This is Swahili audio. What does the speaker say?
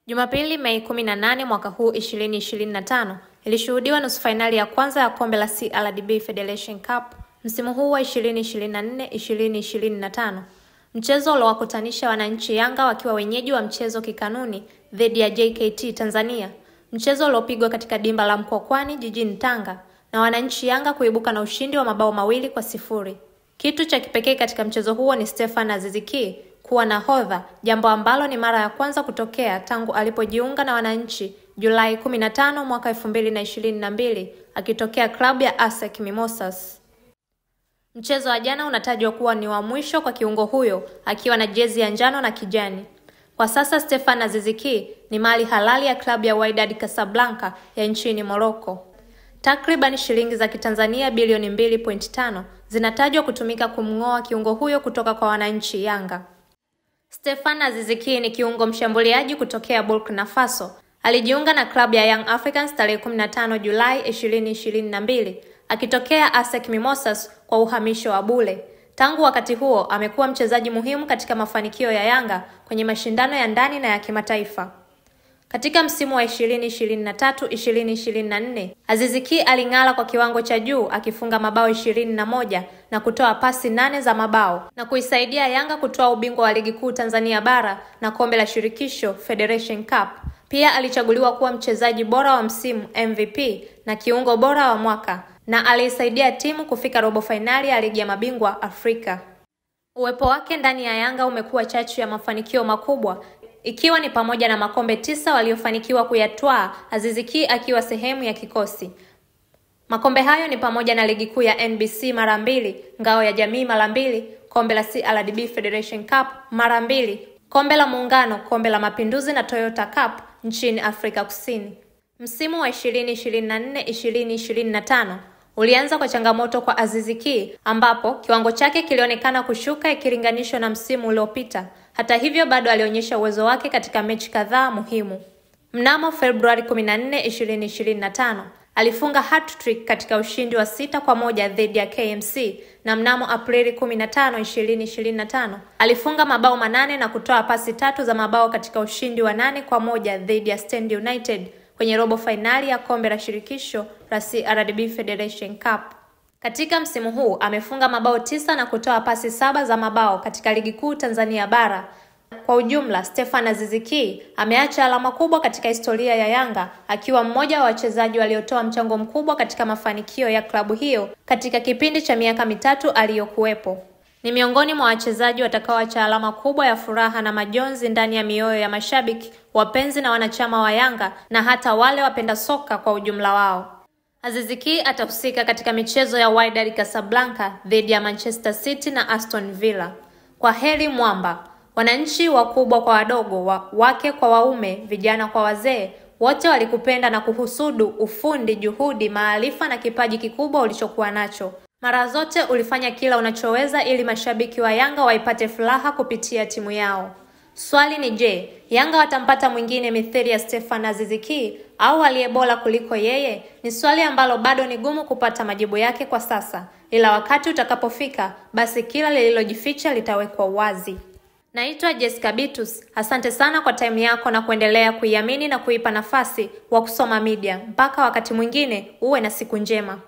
Jumapili Mei 18 mwaka huu 2025 ilishuhudiwa nusu fainali ya kwanza ya kombe la CRDB Federation Cup msimu huu wa 2024-2025. Mchezo uliowakutanisha wananchi Yanga wakiwa wenyeji wa mchezo kikanuni dhidi ya JKT Tanzania. Mchezo uliopigwa katika dimba la Mkwakwani jijini Tanga na wananchi Yanga kuibuka na ushindi wa mabao 2-0. Kitu cha kipekee katika mchezo huo ni Stefan Aziz Ki kuwa nahodha, jambo ambalo ni mara ya kwanza kutokea tangu alipojiunga na wananchi Julai 15 mwaka 2022 akitokea klabu ya ASEC Mimosas. Mchezo wa jana unatajwa kuwa ni wa mwisho kwa kiungo huyo akiwa na jezi ya njano na kijani. Kwa sasa Stefan Aziz Ki ni mali halali ya klabu ya Wydad Casablanca ya nchini Morocco. Takriban shilingi za Kitanzania bilioni 2.5 zinatajwa kutumika kumng'oa kiungo huyo kutoka kwa wananchi Yanga. Stefan Aziz Ki ni kiungo mshambuliaji kutokea Burkina Faso. Alijiunga na klabu ya Young Africans tarehe 15 Julai 2022 akitokea ASEC Mimosas kwa uhamisho wa bure. Tangu wakati huo amekuwa mchezaji muhimu katika mafanikio ya Yanga kwenye mashindano ya ndani na ya kimataifa. Katika msimu wa 2023-2024, Aziz Ki aling'ala kwa kiwango cha juu akifunga mabao 21 na kutoa pasi 8 za mabao na kuisaidia Yanga kutoa ubingwa wa Ligi Kuu Tanzania Bara na Kombe la Shirikisho Federation Cup. Pia alichaguliwa kuwa mchezaji bora wa msimu MVP na kiungo bora wa mwaka na alisaidia timu kufika robo fainali ya Ligi ya Mabingwa Afrika. Uwepo wake ndani ya Yanga umekuwa chachu ya mafanikio makubwa, ikiwa ni pamoja na makombe 9 waliofanikiwa kuyatwaa, Aziz Ki akiwa sehemu ya kikosi. Makombe hayo ni pamoja na Ligi Kuu ya NBC mara 2, Ngao ya Jamii mara 2, Kombe la CRDB Federation Cup mara 2, Kombe la Muungano, Kombe la Mapinduzi na Toyota Cup nchini Afrika Kusini. Msimu wa 2024-2025 ulianza kwa changamoto kwa Aziz Ki ambapo kiwango chake kilionekana kushuka ikilinganishwa na msimu uliopita. Hata hivyo bado alionyesha uwezo wake katika mechi kadhaa muhimu. Mnamo Februari 14, 2025 alifunga hat-trick katika ushindi wa 6-1 dhidi ya KMC na mnamo Aprili 15, 2025 alifunga mabao 8 na kutoa pasi 3 za mabao katika ushindi wa 8-1 dhidi ya Stand United kwenye robo fainali ya Kombe la Shirikisho la CRDB Federation Cup. Katika msimu huu amefunga mabao 9 na kutoa pasi 7 za mabao katika Ligi Kuu Tanzania Bara. Kwa ujumla, Stefan Aziz Ki ameacha alama kubwa katika historia ya Yanga akiwa mmoja wa wachezaji waliotoa mchango mkubwa katika mafanikio ya klabu hiyo katika kipindi cha miaka 3 aliyokuwepo. Ni miongoni mwa wachezaji watakaoacha alama kubwa ya furaha na majonzi ndani ya mioyo ya mashabiki, wapenzi na wanachama wa Yanga na hata wale wapenda soka kwa ujumla wao. Aziz Ki atahusika katika michezo ya Wydad Casablanca dhidi ya Manchester City na Aston Villa. Kwa heri mwamba. Wananchi wakubwa kwa wadogo, wake kwa waume, vijana kwa wazee, wote walikupenda na kuhusudu ufundi, juhudi, maarifa na kipaji kikubwa ulichokuwa nacho. Mara zote ulifanya kila unachoweza ili mashabiki wa Yanga waipate furaha kupitia timu yao. Swali ni je, Yanga watampata mwingine mithili ya Stefan Aziz Ki au aliyebora kuliko yeye? Ni swali ambalo bado ni gumu kupata majibu yake kwa sasa. Ila wakati utakapofika, basi kila lililojificha litawekwa wazi. Naitwa Jessica Bitus. Asante sana kwa time yako na kuendelea kuiamini na kuipa nafasi wa Kusoma Media. Mpaka wakati mwingine, uwe na siku njema.